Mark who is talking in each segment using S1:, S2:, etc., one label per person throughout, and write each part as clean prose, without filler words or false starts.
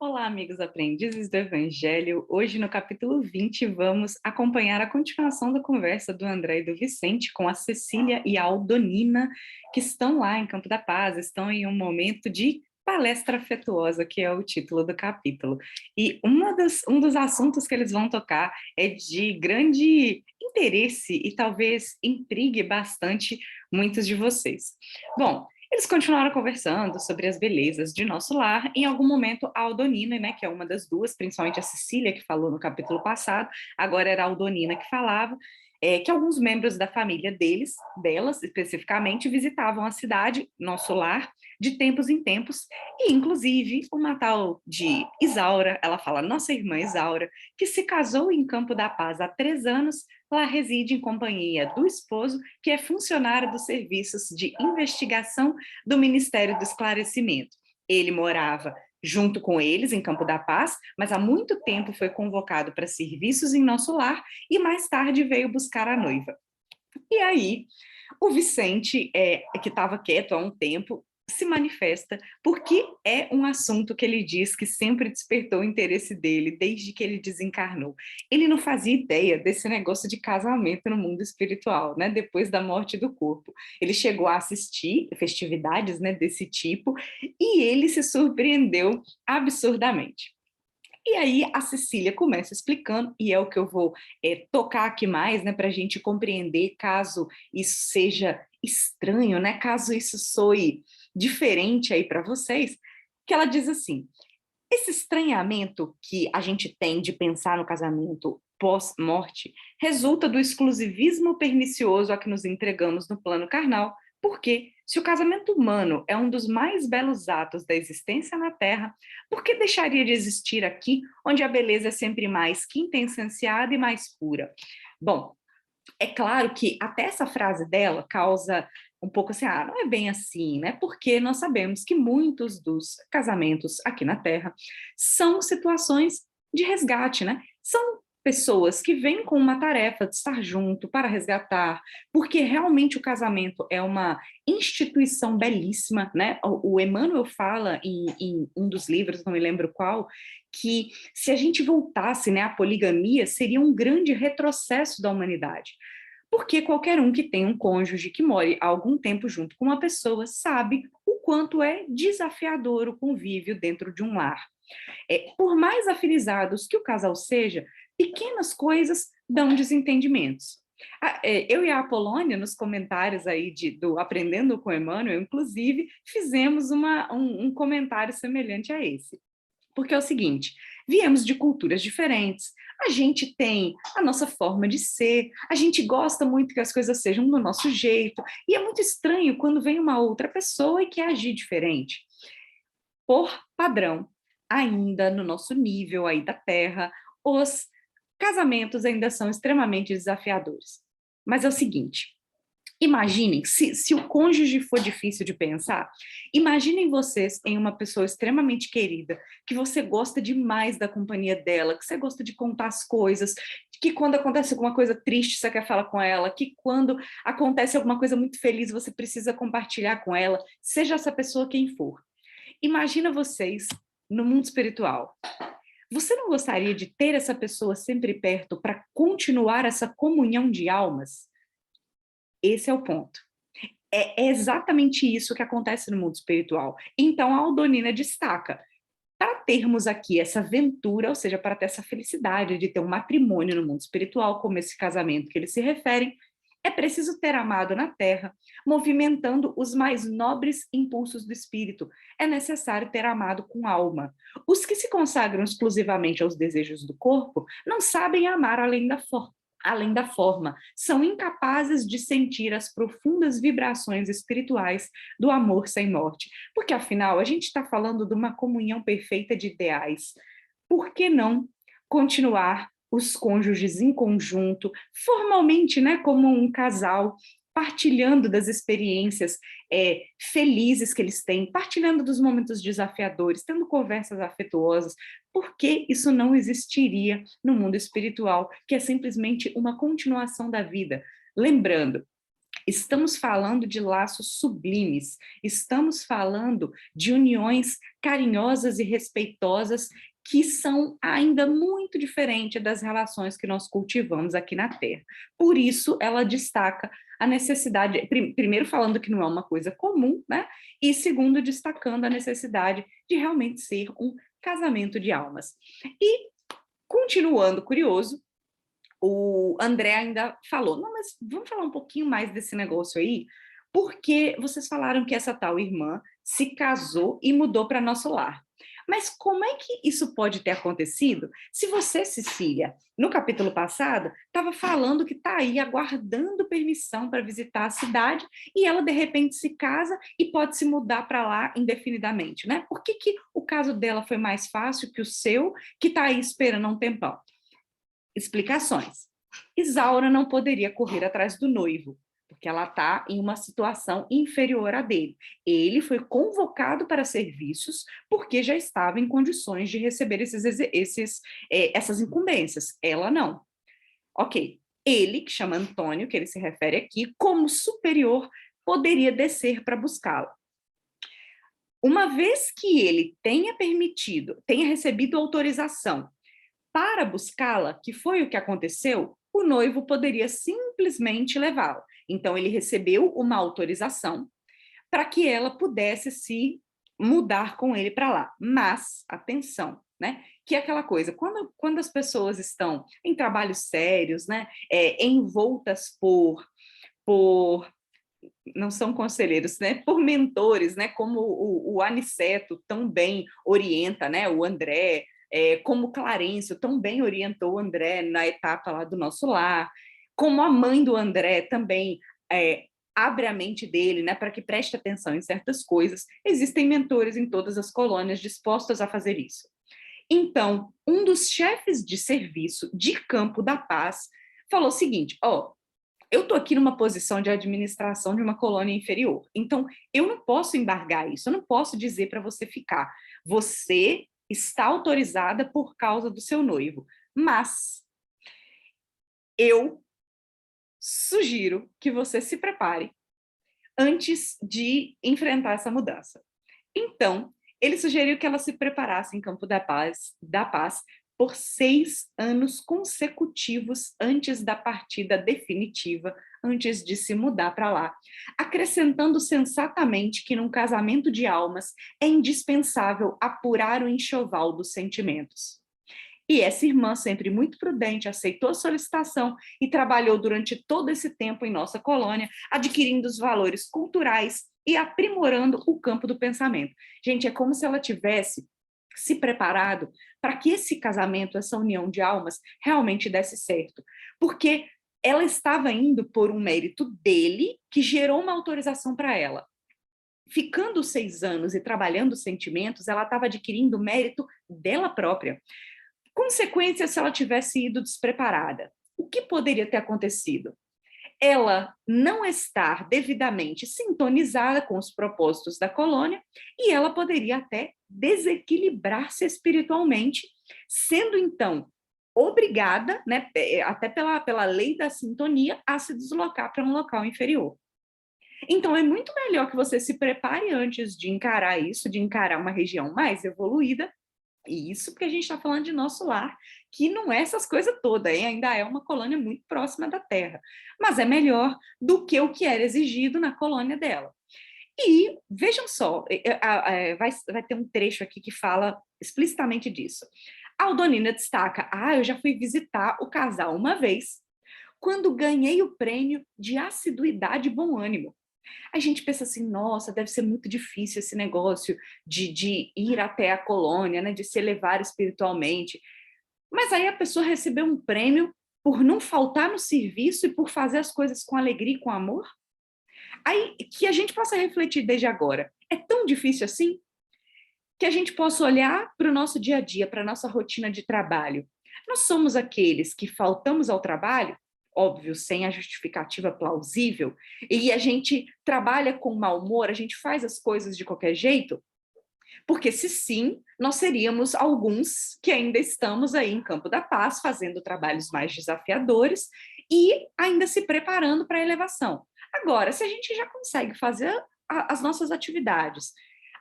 S1: Olá, amigos aprendizes do Evangelho. Hoje, no capítulo 20, vamos acompanhar a continuação da conversa do André e do Vicente com a Cecília e a Aldonina, que estão lá em Campo da Paz, estão em um momento de palestra afetuosa, que é o título do capítulo. E um dos assuntos que eles vão tocar é de grande interesse e talvez intrigue bastante muitos de vocês. Bom, eles continuaram conversando sobre as belezas de nosso lar. Em algum momento, a Aldonina, né, que é uma das duas, principalmente a Cecília, que falou no capítulo passado, agora era a Aldonina que falava, que alguns membros da família delas especificamente, visitavam a cidade, nosso lar, de tempos em tempos, e inclusive uma tal de Isaura, ela fala, nossa irmã Isaura, que se casou em Campo da Paz há 3 anos, lá reside em companhia do esposo, que é funcionário dos serviços de investigação do Ministério do Esclarecimento. Ele morava junto com eles em Campo da Paz, mas há muito tempo foi convocado para serviços em nosso lar e mais tarde veio buscar a noiva. E aí, o Vicente, que estava quieto há um tempo, se manifesta porque é um assunto que ele diz que sempre despertou o interesse dele desde que ele desencarnou. Ele não fazia ideia desse negócio de casamento no mundo espiritual, né? Depois da morte do corpo. Ele chegou a assistir festividades, né, desse tipo e ele se surpreendeu absurdamente. E aí a Cecília começa explicando, e é o que eu vou tocar aqui mais, né, para a gente compreender, caso isso seja estranho, né, caso isso soe diferente aí para vocês, que ela diz assim: esse estranhamento que a gente tem de pensar no casamento pós-morte resulta do exclusivismo pernicioso a que nos entregamos no plano carnal, porque, se o casamento humano é um dos mais belos atos da existência na Terra, por que deixaria de existir aqui, onde a beleza é sempre mais quintessenciada e mais pura? Bom, é claro que até essa frase dela causa um pouco assim, não é bem assim, né? Porque nós sabemos que muitos dos casamentos aqui na Terra são situações de resgate, né? São pessoas que vêm com uma tarefa de estar junto para resgatar, porque realmente o casamento é uma instituição belíssima, né? O Emmanuel fala em um dos livros, não me lembro qual, que se a gente voltasse, né, à poligamia, seria um grande retrocesso da humanidade. Porque qualquer um que tem um cônjuge que more há algum tempo junto com uma pessoa sabe o quanto é desafiador o convívio dentro de um lar. Por mais afinizados que o casal seja, pequenas coisas dão desentendimentos. Eu e a Apolônia, nos comentários aí do Aprendendo com Emmanuel, inclusive, fizemos um comentário semelhante a esse. Porque é o seguinte, viemos de culturas diferentes, a gente tem a nossa forma de ser, a gente gosta muito que as coisas sejam do nosso jeito, e é muito estranho quando vem uma outra pessoa e quer agir diferente. Por padrão, ainda no nosso nível aí da Terra, os casamentos ainda são extremamente desafiadores. Mas é o seguinte, imaginem, se o cônjuge for difícil de pensar, imaginem vocês em uma pessoa extremamente querida, que você gosta demais da companhia dela, que você gosta de contar as coisas, que quando acontece alguma coisa triste você quer falar com ela, que quando acontece alguma coisa muito feliz você precisa compartilhar com ela, seja essa pessoa quem for. Imagina vocês no mundo espiritual. Você não gostaria de ter essa pessoa sempre perto para continuar essa comunhão de almas? Esse é o ponto. É exatamente isso que acontece no mundo espiritual. Então, a Aldonina destaca, para termos aqui essa aventura, ou seja, para ter essa felicidade de ter um matrimônio no mundo espiritual, como esse casamento que eles se referem, é preciso ter amado na terra, movimentando os mais nobres impulsos do espírito. É necessário ter amado com alma. Os que se consagram exclusivamente aos desejos do corpo não sabem amar além da forma, são incapazes de sentir as profundas vibrações espirituais do amor sem morte. Porque, afinal, a gente está falando de uma comunhão perfeita de ideais. Por que não continuar os cônjuges em conjunto, formalmente, né, como um casal, partilhando das experiências felizes que eles têm, partilhando dos momentos desafiadores, tendo conversas afetuosas, porque isso não existiria no mundo espiritual, que é simplesmente uma continuação da vida. Lembrando, Estamos falando de laços sublimes, estamos falando de uniões carinhosas e respeitosas que são ainda muito diferentes das relações que nós cultivamos aqui na Terra. Por isso, ela destaca a necessidade, primeiro falando que não é uma coisa comum, né? E segundo, destacando a necessidade de realmente ser um casamento de almas. E, continuando curioso, o André ainda falou, não, mas vamos falar um pouquinho mais desse negócio aí, porque vocês falaram que essa tal irmã se casou e mudou para nosso lar. Mas como é que isso pode ter acontecido se você, Cecília, no capítulo passado, estava falando que está aí aguardando permissão para visitar a cidade e ela, de repente, se casa e pode se mudar para lá indefinidamente, né? Por que o caso dela foi mais fácil que o seu, que está aí esperando um tempão? Explicações. Isaura não poderia correr atrás do noivo, porque ela está em uma situação inferior à dele. Ele foi convocado para serviços porque já estava em condições de receber essas incumbências. Ela não. Ok. Ele, que chama Antônio, que ele se refere aqui, como superior, poderia descer para buscá-la. Uma vez que ele tenha recebido autorização para buscá-la, que foi o que aconteceu, o noivo poderia simplesmente levá-la. Então, ele recebeu uma autorização para que ela pudesse se mudar com ele para lá. Mas, atenção, né? Que é aquela coisa, quando as pessoas estão em trabalhos sérios, né? Envoltas por não são conselheiros, né? Por mentores, né? Como o Aniceto tão bem orienta, né? O André, como o Clarencio tão bem orientou o André na etapa lá do nosso lar, como a mãe do André também abre a mente dele, né, para que preste atenção em certas coisas. Existem mentores em todas as colônias dispostos a fazer isso. Então, um dos chefes de serviço de Campo da Paz falou o seguinte, eu estou aqui numa posição de administração de uma colônia inferior, então eu não posso embargar isso, eu não posso dizer para você ficar. Você está autorizada por causa do seu noivo, mas eu sugiro que você se prepare antes de enfrentar essa mudança. Então, ele sugeriu que ela se preparasse em Campo da Paz por 6 anos consecutivos antes da partida definitiva, antes de se mudar para lá, acrescentando sensatamente que num casamento de almas é indispensável apurar o enxoval dos sentimentos. E essa irmã, sempre muito prudente, aceitou a solicitação e trabalhou durante todo esse tempo em nossa colônia, adquirindo os valores culturais e aprimorando o campo do pensamento. Gente, é como se ela tivesse se preparado para que esse casamento, essa união de almas, realmente desse certo. Porque ela estava indo por um mérito dele, que gerou uma autorização para ela. Ficando 6 anos e trabalhando sentimentos, ela estava adquirindo mérito dela própria. Consequência se ela tivesse ido despreparada. O que poderia ter acontecido? Ela não estar devidamente sintonizada com os propósitos da colônia e ela poderia até desequilibrar-se espiritualmente, sendo então obrigada, né, até pela lei da sintonia, a se deslocar para um local inferior. Então, é muito melhor que você se prepare antes de encarar isso, de encarar uma região mais evoluída. E isso porque a gente está falando de nosso lar, que não é essas coisas todas, hein? Ainda é uma colônia muito próxima da Terra, mas é melhor do que o que era exigido na colônia dela. E vejam só, vai ter um trecho aqui que fala explicitamente disso. A Aldonina destaca, eu já fui visitar o casal uma vez, quando ganhei o prêmio de assiduidade e bom ânimo. A gente pensa assim, nossa, deve ser muito difícil esse negócio de ir até a colônia, né, de se elevar espiritualmente. Mas aí a pessoa recebeu um prêmio por não faltar no serviço e por fazer as coisas com alegria e com amor? Aí que a gente possa refletir desde agora. É tão difícil assim? Que a gente possa olhar para o nosso dia a dia, para a nossa rotina de trabalho. Nós somos aqueles que faltamos ao trabalho, óbvio, sem a justificativa plausível, e a gente trabalha com mau humor, a gente faz as coisas de qualquer jeito? Porque se sim, nós seríamos alguns que ainda estamos aí em Campo da Paz, fazendo trabalhos mais desafiadores e ainda se preparando para a elevação. Agora, se a gente já consegue fazer as nossas atividades,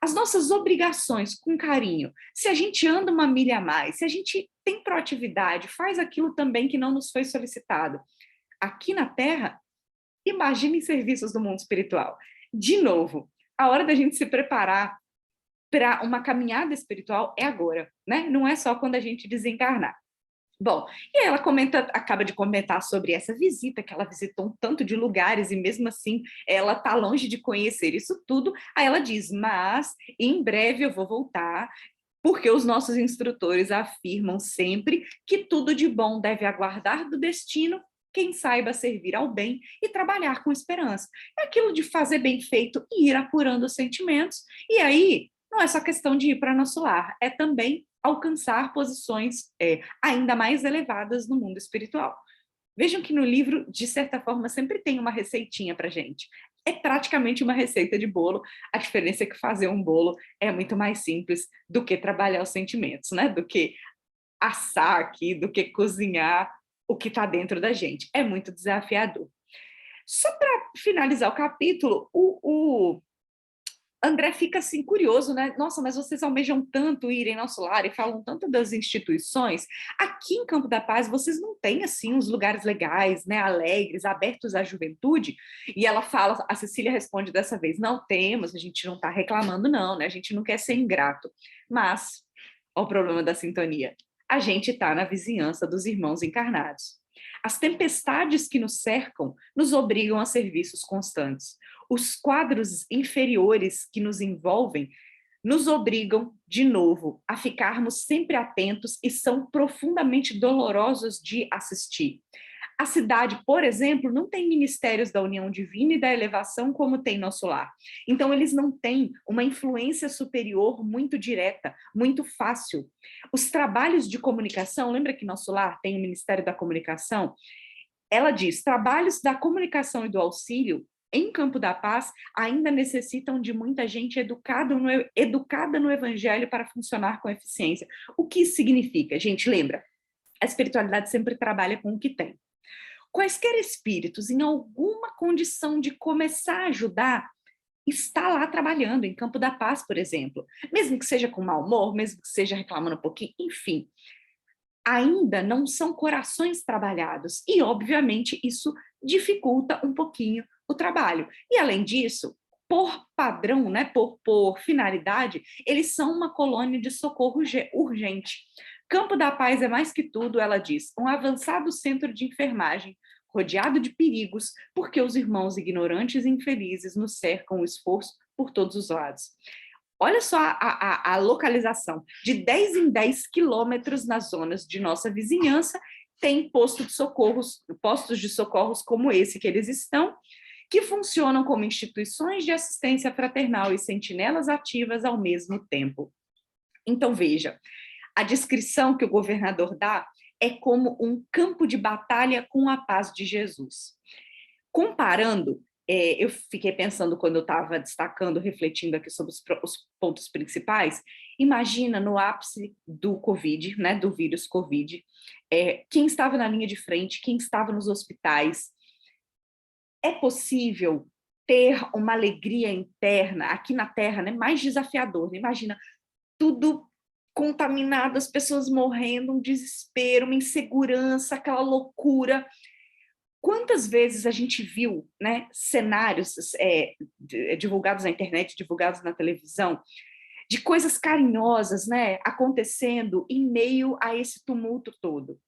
S1: as nossas obrigações com carinho, se a gente anda uma milha a mais, se a gente tem proatividade, faz aquilo também que não nos foi solicitado, aqui na Terra, imagine serviços do mundo espiritual. De novo, a hora da gente se preparar para uma caminhada espiritual é agora, né? Não é só quando a gente desencarnar. Bom, e aí ela acaba de comentar sobre essa visita, que ela visitou um tanto de lugares e mesmo assim ela está longe de conhecer isso tudo. Aí ela diz, mas em breve eu vou voltar, porque os nossos instrutores afirmam sempre que tudo de bom deve aguardar do destino quem saiba servir ao bem e trabalhar com esperança. É aquilo de fazer bem feito e ir apurando os sentimentos. E aí, não é só questão de ir para nosso lar, é também alcançar posições ainda mais elevadas no mundo espiritual. Vejam que no livro, de certa forma, sempre tem uma receitinha para gente. É praticamente uma receita de bolo. A diferença é que fazer um bolo é muito mais simples do que trabalhar os sentimentos, né? Do que assar aqui, do que cozinhar o que está dentro da gente. É muito desafiador. Só para finalizar o capítulo, o André fica assim curioso, né? Nossa, mas vocês almejam tanto ir em nosso lar e falam tanto das instituições. Aqui em Campo da Paz, vocês não têm assim uns lugares legais, né? Alegres, abertos à juventude? E ela fala, a Cecília responde dessa vez: não temos, a gente não está reclamando, não, né? A gente não quer ser ingrato. Mas, olha o problema da sintonia. A gente está na vizinhança dos irmãos encarnados. As tempestades que nos cercam nos obrigam a serviços constantes. Os quadros inferiores que nos envolvem nos obrigam, de novo, a ficarmos sempre atentos e são profundamente dolorosos de assistir. A cidade, por exemplo, não tem ministérios da união divina e da elevação como tem nosso lar. Então, eles não têm uma influência superior muito direta, muito fácil. Os trabalhos de comunicação, lembra que nosso lar tem o Ministério da Comunicação? Ela diz, trabalhos da comunicação e do auxílio em Campo da Paz ainda necessitam de muita gente educada no evangelho para funcionar com eficiência. O que isso significa? Gente, lembra, a espiritualidade sempre trabalha com o que tem. Quaisquer espíritos em alguma condição de começar a ajudar, está lá trabalhando em Campo da Paz, por exemplo. Mesmo que seja com mau humor, mesmo que seja reclamando um pouquinho, enfim. Ainda não são corações trabalhados. E, obviamente, isso dificulta um pouquinho o trabalho. E, além disso, por padrão, né, por finalidade, eles são uma colônia de socorro urgente. Campo da Paz é mais que tudo, ela diz, um avançado centro de enfermagem, rodeado de perigos, porque os irmãos ignorantes e infelizes nos cercam o esforço por todos os lados. Olha só a localização. De 10 em 10 quilômetros nas zonas de nossa vizinhança, tem postos de socorros como esse que eles estão, que funcionam como instituições de assistência fraternal e sentinelas ativas ao mesmo tempo. Então, veja, a descrição que o governador dá é como um campo de batalha com a paz de Jesus. Comparando, eu fiquei pensando quando eu estava destacando, refletindo aqui sobre os pontos principais, imagina no ápice do Covid, né, do vírus Covid, quem estava na linha de frente, quem estava nos hospitais. É possível ter uma alegria interna aqui na Terra, né, mais desafiador, né? Imagina tudo contaminado, as pessoas morrendo, um desespero, uma insegurança, aquela loucura. Quantas vezes a gente viu, né, cenários divulgados na internet, divulgados na televisão, de coisas carinhosas, né, acontecendo em meio a esse tumulto todo.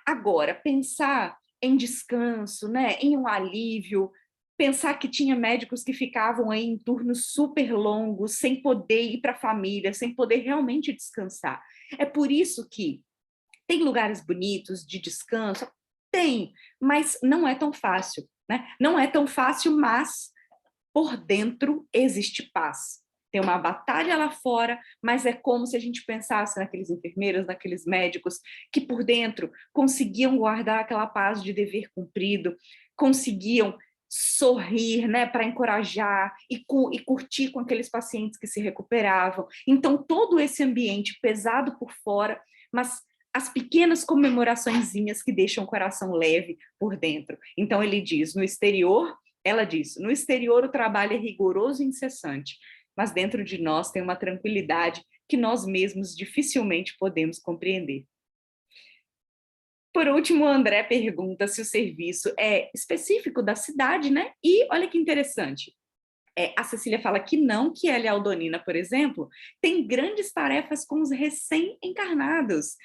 S1: Agora, pensar em descanso, né, em um alívio, pensar que tinha médicos que ficavam aí em turnos super longos, sem poder ir para a família, sem poder realmente descansar. É por isso que tem lugares bonitos de descanso, tem, mas não é tão fácil, né? Não é tão fácil, mas por dentro existe paz. Tem uma batalha lá fora, mas é como se a gente pensasse naqueles enfermeiros, naqueles médicos, que por dentro conseguiam guardar aquela paz de dever cumprido, conseguiam sorrir, né, para encorajar e curtir com aqueles pacientes que se recuperavam. Então, todo esse ambiente pesado por fora, mas as pequenas comemoraçõezinhas que deixam o coração leve por dentro. Então, ele diz, no exterior, Ela diz: no exterior o trabalho é rigoroso e incessante, mas dentro de nós tem uma tranquilidade que nós mesmos dificilmente podemos compreender. Por último, o André pergunta se o serviço é específico da cidade, né? E olha que interessante. A Cecília fala que não, que ela e a Aldonina, por exemplo, tem grandes tarefas com os recém-encarnados.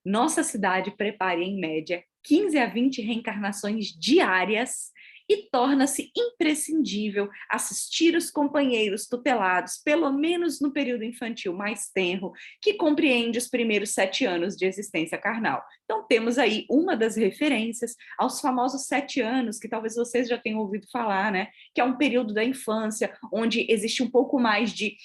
S1: Nossa cidade prepara, em média, 15 a 20 reencarnações diárias e torna-se imprescindível assistir os companheiros tutelados, pelo menos no período infantil mais tenro, que compreende os primeiros 7 anos de existência carnal. Então, temos aí uma das referências aos famosos 7 anos, que talvez vocês já tenham ouvido falar, né? Que é um período da infância onde existe um pouco mais de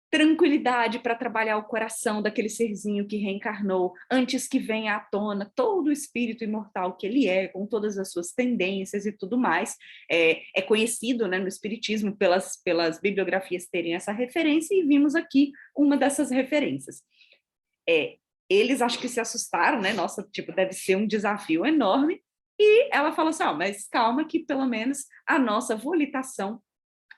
S1: tranquilidade para trabalhar o coração daquele serzinho que reencarnou, antes que venha à tona todo o espírito imortal que ele é, com todas as suas tendências e tudo mais. É conhecido, né, no espiritismo pelas bibliografias terem essa referência, e vimos aqui uma dessas referências. Eles acho que se assustaram, né? Nossa, tipo, deve ser um desafio enorme. E ela falou assim: mas calma, que pelo menos a nossa volitação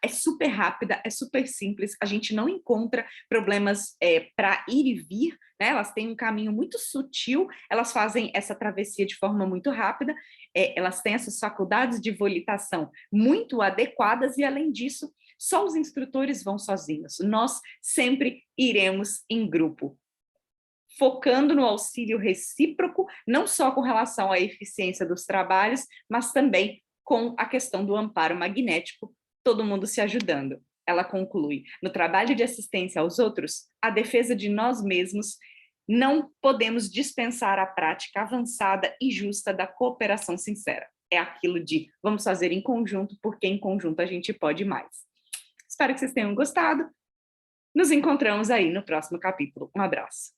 S1: é super rápida, é super simples, a gente não encontra problemas para ir e vir, né? Elas têm um caminho muito sutil, elas fazem essa travessia de forma muito rápida, elas têm essas faculdades de volitação muito adequadas, e além disso, só os instrutores vão sozinhos, nós sempre iremos em grupo, focando no auxílio recíproco, não só com relação à eficiência dos trabalhos, mas também com a questão do amparo magnético, todo mundo se ajudando. Ela conclui: no trabalho de assistência aos outros, a defesa de nós mesmos, não podemos dispensar a prática avançada e justa da cooperação sincera. É aquilo de vamos fazer em conjunto, porque em conjunto a gente pode mais. Espero que vocês tenham gostado. Nos encontramos aí no próximo capítulo. Um abraço.